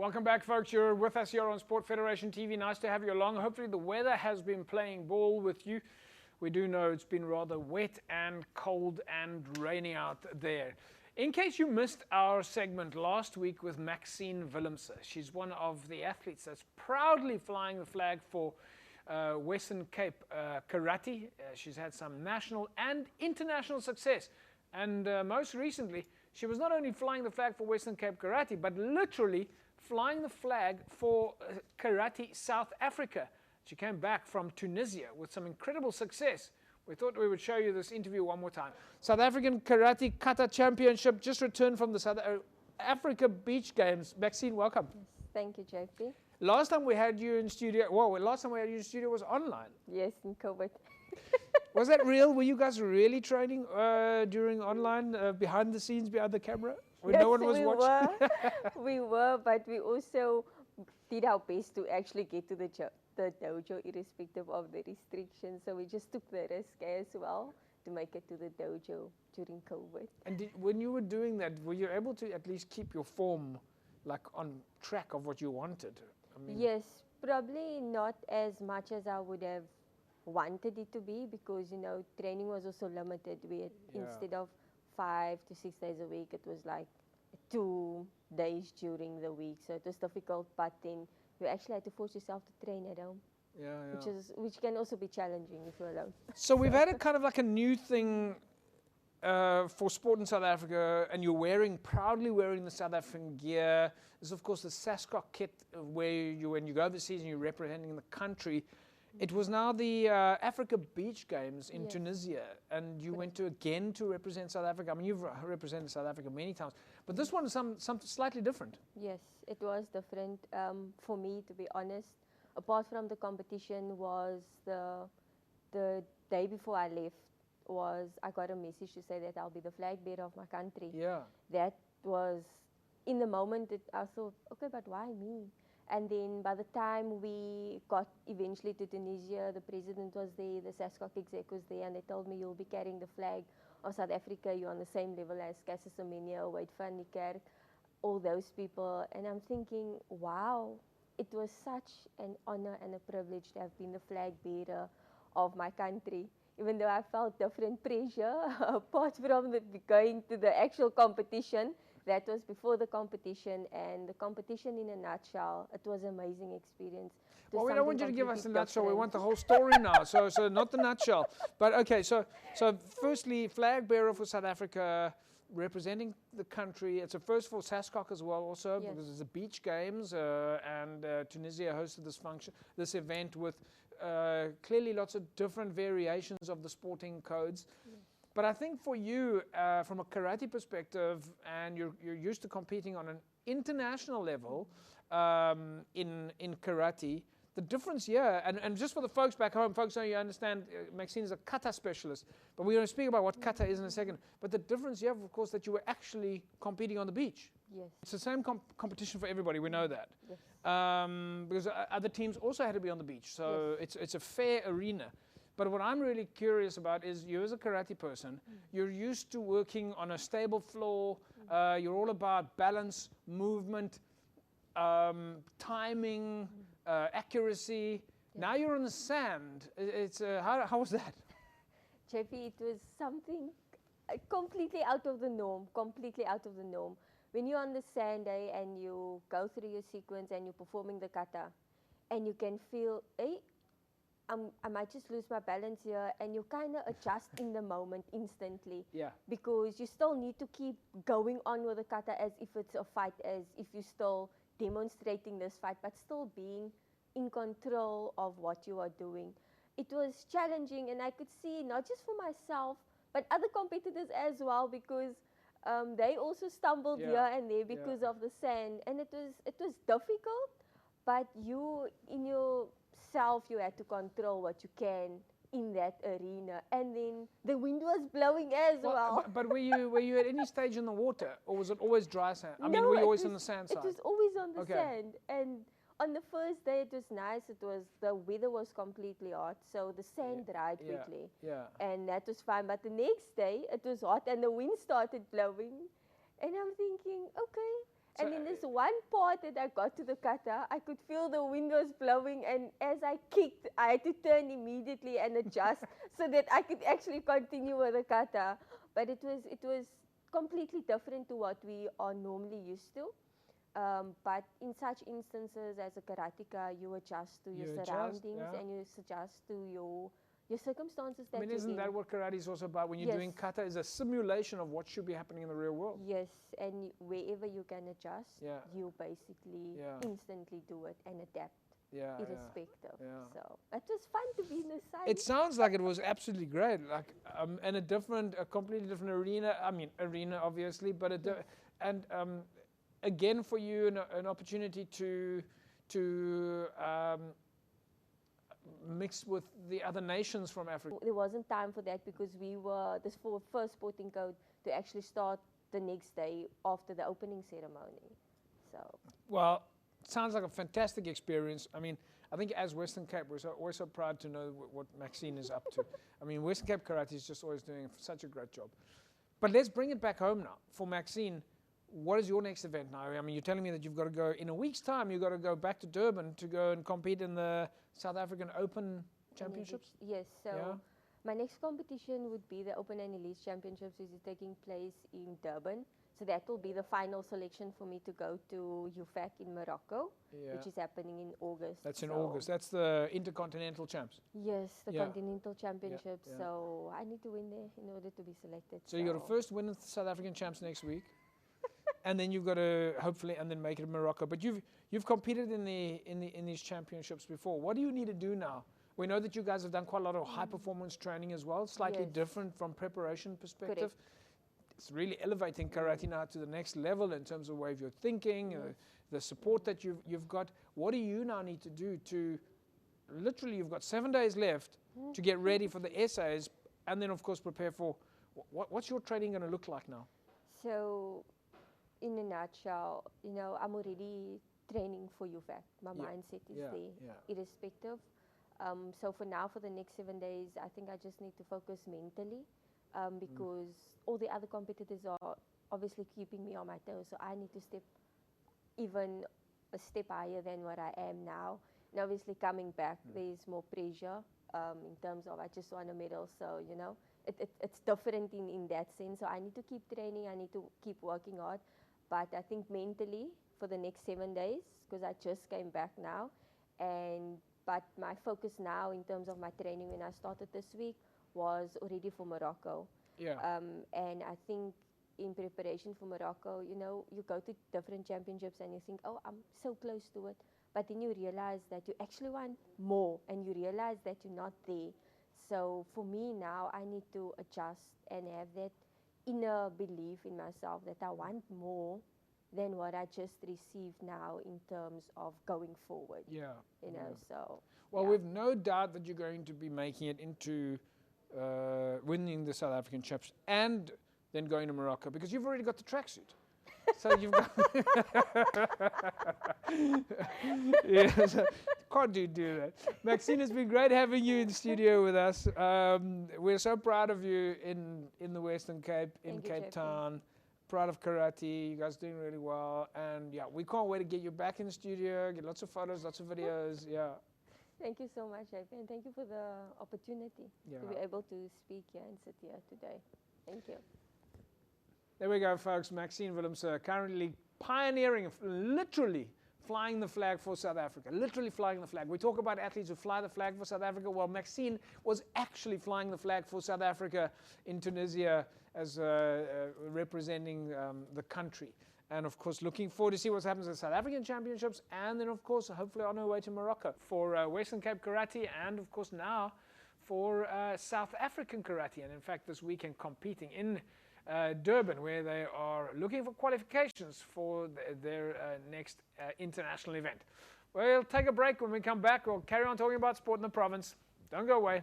Welcome back, folks. You're with us here on Sport Federation TV. Nice to have you along. Hopefully the weather has been playing ball with you. We do know it's been rather wet and cold and rainy out there. In case you missed our segment last week with Maxine, she's one of the athletes that's proudly flying the flag for Western Cape Karate. She's had some national and international success. And most recently, she was not only flying the flag for Western Cape Karate, but literally flying the flag for Karate South Africa. She came back from Tunisia with some incredible success. We thought we would show you this interview one more time. South African Karate Kata Championship just returned from the South Africa Beach Games. Maxine, welcome. Yes, thank you, JP. Last time we had you in studio, last time we had you in studio was online. Yes, in COVID. Was that real? Were you guys really training during online, behind the scenes, behind the camera? When Yes, no one was watching? We were, but we also did our best to actually get to the dojo irrespective of the restrictions. So we just took the risk as well to make it to the dojo during COVID. And when you were doing that, were you able to at least keep your form like on track of what you wanted? I mean, Yes, probably not as much as I would have wanted it to be, because, you know, training was also limited. Instead of 5 to 6 days a week, it was like 2 days during the week. So it was difficult, but then you actually had to force yourself to train at home. Which can also be challenging if you're alone. So we've had a kind of like a new thing for sport in South Africa, and you're proudly wearing the South African gear. There's of course the Sascock kit, where when you go overseas and you're representing the country. It was now the Africa Beach Games in Tunisia, and you went to represent South Africa. I mean, you've represented South Africa many times, but this one is something slightly different. Yes, it was different for me, to be honest. Apart from the competition, was the day before I left, I got a message to say that I'll be the flag bearer of my country. Yeah. That was, in the moment, I thought, okay, but why me? And then by the time we got eventually to Tunisia, the president was there, the Sascock exec was there, and they told me, you'll be carrying the flag of South Africa. You're on the same level as Cassius Semenya, Wade van der Kerk, all those people. And I'm thinking, wow, it was such an honor and a privilege to have been the flag bearer of my country. Even though I felt different pressure, apart from going to the actual competition. That was before the competition, and the competition in a nutshell, it was an amazing experience. Well, we don't want you to give us a nutshell, we want the whole story now, so not the nutshell. But okay, so firstly, flag bearer for South Africa, representing the country. It's a first for Sascock as well also, because it's the Beach Games, and Tunisia hosted this event with clearly lots of different variations of the sporting codes. But I think for you, from a karate perspective, and you're used to competing on an international level in karate, the difference here, and just for the folks back home, folks know you understand, Maxine is a kata specialist, but we're going to speak about what kata is in a second. But the difference here, of course, that you were actually competing on the beach. Yes. It's the same competition for everybody, we know that. Yes. Because other teams also had to be on the beach, so it's a fair arena. But what I'm really curious about is you as a karate person, you're used to working on a stable floor, you're all about balance, movement, timing, accuracy. Now you're on the sand. How was that? JP, it was something completely out of the norm, When you're on the sand and you go through your sequence and you're performing the kata, and you can feel, I might just lose my balance here, and you kind of adjust in the moment instantly. Yeah. Because you still need to keep going on with the kata as if it's a fight, as if you're still demonstrating this fight, but still being in control of what you are doing. It was challenging, and I could see, not just for myself, but other competitors as well, because they also stumbled here and there because of the sand, and it was difficult, but you, in yourself, you had to control what you can in that arena, and then the wind was blowing as well. But were you at any stage in the water, or was it always dry sand? I mean, No, were you always on the sand side? It was always on the sand, and on the first day it was nice. The weather was completely hot, so the sand dried quickly, and that was fine. But the next day it was hot, and the wind started blowing, and I'm thinking, okay, And in this one part that I got to the kata, I could feel the wind was blowing, and as I kicked, I had to turn immediately and adjust so that I could actually continue with the kata. But it was completely different to what we are normally used to. But in such instances, as a karateka, you adjust to your surroundings and you adjust to your circumstances that you're isn't that what karate is also about? When you're doing kata, is a simulation of what should be happening in the real world. Yes, and wherever you can adjust, you basically instantly do it and adapt. Irrespective. So it was fun to be in the sun. It sounds like it was absolutely great, like in a completely different arena. I mean, arena obviously, but again for you an opportunity to mix with the other nations from Africa. There wasn't time for that because we were the first sporting code to actually start the next day after the opening ceremony. So well. Sounds like a fantastic experience. I mean, I think as Western Cape, we're always so proud to know what Maxine is up to. I mean, Western Cape Karate is just always doing such a great job. But let's bring it back home now. For Maxine, what is your next event now? I mean, you're telling me that you've got to go, in a week's time, you've got to go back to Durban to go and compete in the South African Open Championships? Yes, so my next competition would be the Open and Elite Championships, which is taking place in Durban. So that will be the final selection for me to go to UFAC in Morocco, which is happening in August. That's in August. That's the Intercontinental Champs. Yes, the Continental Championship. So I need to win there in order to be selected. So you got to first win the South African Champs next week, and then you've got to hopefully and then make it in Morocco. But you've competed in these championships before. What do you need to do now? We know that you guys have done quite a lot of high performance training as well, slightly different from preparation perspective. Correct. It's really elevating karate now to the next level in terms of way of your thinking, the support that you've got. What do you now need to do to, literally you've got 7 days left to get ready for the essays and then of course prepare for, what's your training going to look like now? So in a nutshell, I'm already training for UFAC. My mindset is there, irrespective. So for now, for the next 7 days, I think I just need to focus mentally. Because all the other competitors are obviously keeping me on my toes, so I need to step even a step higher than what I am now. And obviously coming back, there's more pressure in terms of I just won a medal, so it's different in that sense. So I need to keep training, I need to keep working hard, but I think mentally for the next 7 days, because I just came back now, but my focus now in terms of my training when I started this week was already for Morocco. And I think in preparation for Morocco, you go to different championships and you think, oh, I'm so close to it. But then you realize that you actually want more and you realize that you're not there. So for me now, I need to adjust and have that inner belief in myself that I want more than what I just received now in terms of going forward. So. Well, we've no doubt that you're going to be making it into winning the South African Champs and then going to Morocco because you've already got the tracksuit. So you've got so can't do that. Maxine, it's been great having you in the studio with us. We're so proud of you in the Western Cape, in Cape Town. Proud of karate. You guys are doing really well, and we can't wait to get you back in the studio. Get lots of photos, lots of videos. Thank you so much, JP, and thank you for the opportunity to be able to speak here and sit here today. Thank you. There we go, folks. Maxine Willemse, currently pioneering, literally flying the flag for South Africa. Literally flying the flag. We talk about athletes who fly the flag for South Africa. Well, Maxine was actually flying the flag for South Africa in Tunisia as representing the country. And of course, looking forward to see what happens at the South African Championships, and then of course, hopefully on her way to Morocco for Western Cape Karate, and of course now for South African Karate. And in fact, this weekend competing in Durban, where they are looking for qualifications for their next international event. We'll take a break. When we come back, we'll carry on talking about sport in the province. Don't go away.